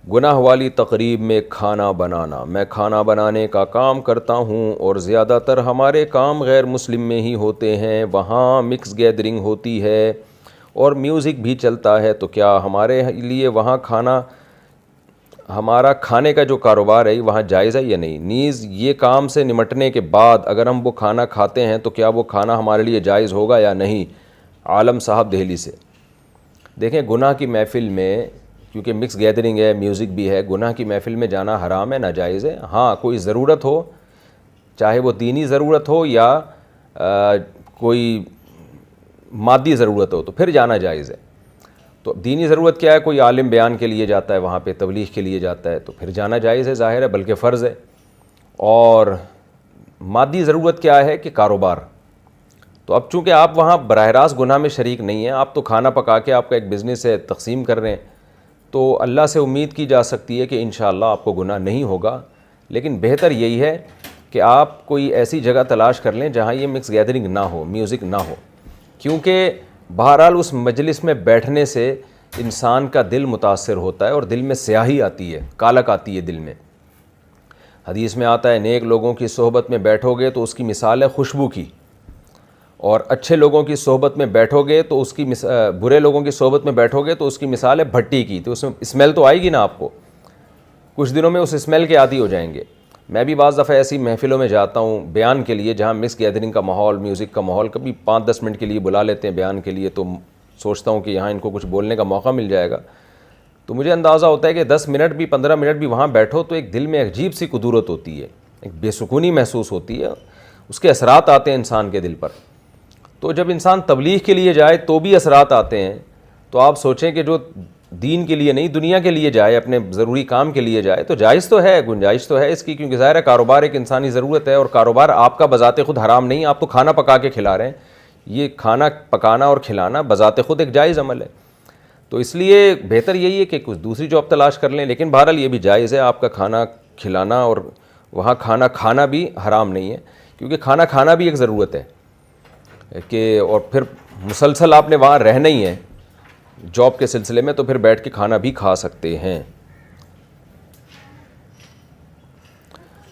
گناہ والی تقریب میں کھانا بنانا، میں کھانا بنانے کا کام کرتا ہوں اور زیادہ تر ہمارے کام غیر مسلم میں ہی ہوتے ہیں، وہاں مکس گیدرنگ ہوتی ہے اور میوزک بھی چلتا ہے، تو کیا ہمارے لیے وہاں ہمارا کھانے کا جو کاروبار ہے وہاں جائز ہے یا نہیں؟ نیز یہ کام سے نمٹنے کے بعد اگر ہم وہ کھانا کھاتے ہیں تو کیا وہ کھانا ہمارے لیے جائز ہوگا یا نہیں؟ عالم صاحب دہلی سے۔ دیکھیں، گناہ کی محفل میں کیونکہ مکس گیدرنگ ہے، میوزک بھی ہے، گناہ کی محفل میں جانا حرام ہے، ناجائز ہے۔ ہاں، کوئی ضرورت ہو، چاہے وہ دینی ضرورت ہو یا کوئی مادی ضرورت ہو، تو پھر جانا جائز ہے۔ تو دینی ضرورت کیا ہے؟ کوئی عالم بیان کے لیے جاتا ہے، وہاں پہ تبلیغ کے لیے جاتا ہے، تو پھر جانا جائز ہے، ظاہر ہے، بلکہ فرض ہے۔ اور مادی ضرورت کیا ہے کہ کاروبار، تو اب چونکہ آپ وہاں براہ راست گناہ میں شریک نہیں ہیں، آپ تو کھانا پکا کے آپ کا ایک بزنس ہے، تقسیم کر رہے ہیں، تو اللہ سے امید کی جا سکتی ہے کہ انشاءاللہ آپ کو گناہ نہیں ہوگا۔ لیکن بہتر یہی ہے کہ آپ کوئی ایسی جگہ تلاش کر لیں جہاں یہ مکس گیدرنگ نہ ہو، میوزک نہ ہو، کیونکہ بہرحال اس مجلس میں بیٹھنے سے انسان کا دل متاثر ہوتا ہے اور دل میں سیاہی آتی ہے، کالک آتی ہے دل میں۔ حدیث میں آتا ہے نیک لوگوں کی صحبت میں بیٹھو گے تو اس کی مثال ہے خوشبو کی، اور اچھے لوگوں کی صحبت میں بیٹھو گے تو اس کی برے لوگوں کی صحبت میں بیٹھو گے تو اس کی مثال ہے بھٹی کی، تو اس میں اسمیل تو آئے گی نا آپ کو، کچھ دنوں میں اس اسمیل کے عادی ہو جائیں گے۔ میں بھی بعض دفعہ ایسی محفلوں میں جاتا ہوں بیان کے لیے جہاں مکس گیدرنگ کا ماحول، میوزک کا ماحول، کبھی 5-10 منٹ کے لیے بلا لیتے ہیں بیان کے لیے، تو سوچتا ہوں کہ یہاں ان کو کچھ بولنے کا موقع مل جائے گا، تو مجھے اندازہ ہوتا ہے کہ 10 منٹ بھی 15 منٹ بھی وہاں بیٹھو تو ایک دل میں عجیب سی کدورت ہوتی ہے، ایک بے سکونی محسوس ہوتی ہے، اس کے اثرات آتے ہیں انسان کے دل پر۔ تو جب انسان تبلیغ کے لیے جائے تو بھی اثرات آتے ہیں، تو آپ سوچیں کہ جو دین کے لیے نہیں دنیا کے لیے جائے، اپنے ضروری کام کے لیے جائے، تو جائز تو ہے، گنجائش تو ہے اس کی، کیونکہ ظاہر ہے کاروبار ایک انسانی ضرورت ہے، اور کاروبار آپ کا بذات خود حرام نہیں، آپ تو کھانا پکا کے کھلا رہے ہیں، یہ کھانا پکانا اور کھلانا بذات خود ایک جائز عمل ہے، تو اس لیے بہتر یہی ہے کہ کچھ دوسری جاب تلاش کر لیں۔ لیکن بہرحال یہ بھی جائز ہے، آپ کا کھانا کھلانا اور وہاں کھانا کھانا بھی حرام نہیں ہے، کیونکہ کھانا کھانا بھی ایک ضرورت ہے کہ، اور پھر مسلسل آپ نے وہاں رہنا ہی ہے جاب کے سلسلے میں، تو پھر بیٹھ کے کھانا بھی کھا سکتے ہیں۔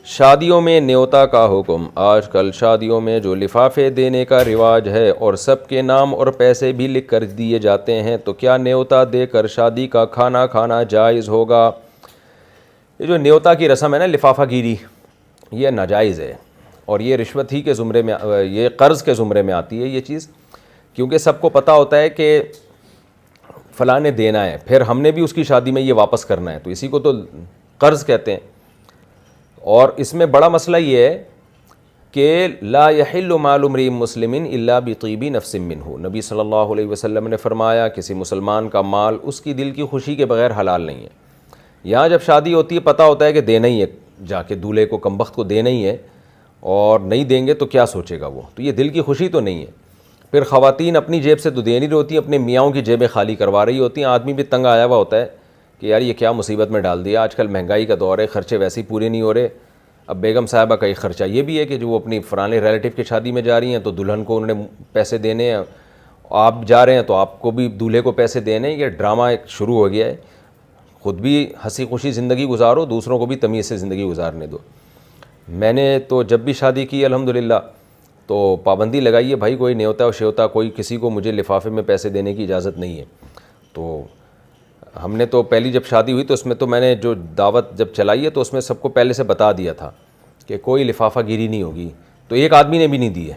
شادیوں میں نیوتا کا حکم۔ آج کل شادیوں میں جو لفافے دینے کا رواج ہے اور سب کے نام اور پیسے بھی لکھ کر دیے جاتے ہیں، تو کیا نیوتا دے کر شادی کا کھانا کھانا جائز ہوگا؟ یہ جو نیوتا کی رسم ہے نا، لفافہ گیری، یہ ناجائز ہے، اور یہ رشوت ہی کے زمرے میں، یہ قرض کے زمرے میں آتی ہے یہ چیز، کیونکہ سب کو پتہ ہوتا ہے کہ فلاں نے دینا ہے، پھر ہم نے بھی اس کی شادی میں یہ واپس کرنا ہے، تو اسی کو تو قرض کہتے ہیں۔ اور اس میں بڑا مسئلہ یہ ہے کہ لا یحل مال امرئ مسلم الا بطیب نفس منہ، نبی صلی اللہ علیہ وسلم نے فرمایا کسی مسلمان کا مال اس کی دل کی خوشی کے بغیر حلال نہیں ہے۔ یہاں جب شادی ہوتی ہے پتہ ہوتا ہے کہ دینا ہی ہے، جا کے دولہے کو کمبخت کو دینا ہی ہے، اور نہیں دیں گے تو کیا سوچے گا وہ، تو یہ دل کی خوشی تو نہیں ہے۔ پھر خواتین اپنی جیب سے تو دے نہیں ہوتی، اپنے میاں کی جیبیں خالی کروا رہی ہوتی ہیں، آدمی بھی تنگ آیا ہوا ہوتا ہے کہ یار یہ کیا مصیبت میں ڈال دیا، آج کل مہنگائی کا دور ہے، خرچے ویسے ہی پورے نہیں ہو رہے۔ اب بیگم صاحبہ کا ایک خرچہ یہ بھی ہے کہ جو وہ اپنی فلانے ریلیٹیو کی شادی میں جا رہی ہیں تو دلہن کو انہوں نے پیسے دینے ہیں، آپ جا رہے ہیں تو آپ کو بھی دولہے کو پیسے دینے ہیں، یہ ڈرامہ ایک شروع ہو گیا ہے۔ خود بھی ہنسی خوشی زندگی گزارو، دوسروں کو بھی تمیز سے زندگی گزارنے دو۔ میں نے تو جب بھی شادی کی الحمدللہ تو پابندی لگائی ہے، بھائی کوئی نیوتا و شیوتا، کوئی کسی کو مجھے لفافے میں پیسے دینے کی اجازت نہیں ہے۔ تو ہم نے تو پہلی جب شادی ہوئی تو اس میں تو میں نے جو دعوت جب چلائی ہے تو اس میں سب کو پہلے سے بتا دیا تھا کہ کوئی لفافہ گیری نہیں ہوگی، تو ایک آدمی نے بھی نہیں دیے،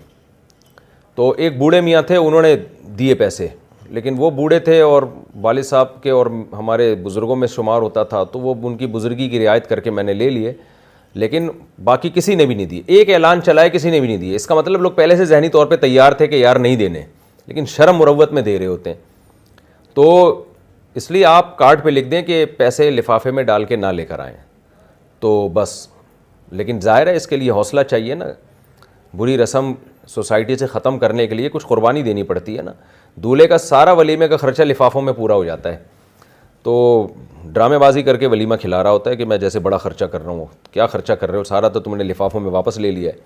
تو ایک بوڑھے میاں تھے انہوں نے دیے پیسے، لیکن وہ بوڑھے تھے اور والد صاحب کے اور ہمارے بزرگوں میں شمار ہوتا تھا، تو وہ ان کی بزرگی کی رعایت کر کے میں نے لے لیے، لیکن باقی کسی نے بھی نہیں دیے۔ ایک اعلان چلا ہے، کسی نے بھی نہیں دیے، اس کا مطلب لوگ پہلے سے ذہنی طور پہ تیار تھے کہ یار نہیں دینے، لیکن شرم مروت میں دے رہے ہوتے ہیں۔ تو اس لیے آپ کارڈ پہ لکھ دیں کہ پیسے لفافے میں ڈال کے نہ لے کر آئیں تو بس، لیکن ظاہر ہے اس کے لیے حوصلہ چاہیے نا، بری رسم سوسائٹی سے ختم کرنے کے لیے کچھ قربانی دینی پڑتی ہے نا۔ دولہے کا سارا ولیمے کا خرچہ لفافوں میں پورا ہو جاتا ہے، تو ڈرامے بازی کر کے ولیمہ کھلا رہا ہوتا ہے کہ میں جیسے بڑا خرچہ کر رہا ہوں، کیا خرچہ کر رہے ہو، سارا تو تم نے لفافوں میں واپس لے لیا ہے۔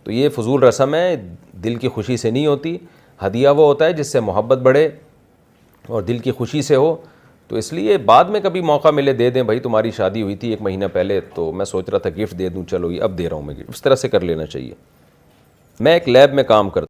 تو یہ فضول رسم ہے، دل کی خوشی سے نہیں ہوتی۔ ہدیہ وہ ہوتا ہے جس سے محبت بڑھے اور دل کی خوشی سے ہو، تو اس لیے بعد میں کبھی موقع ملے دے دیں، بھائی تمہاری شادی ہوئی تھی 1 مہینہ پہلے تو میں سوچ رہا تھا گفٹ دے دوں، چلو یہ اب دے رہا ہوں میں گفٹ، اس طرح سے کر لینا چاہیے۔ میں ایک لیب میں کام کرتا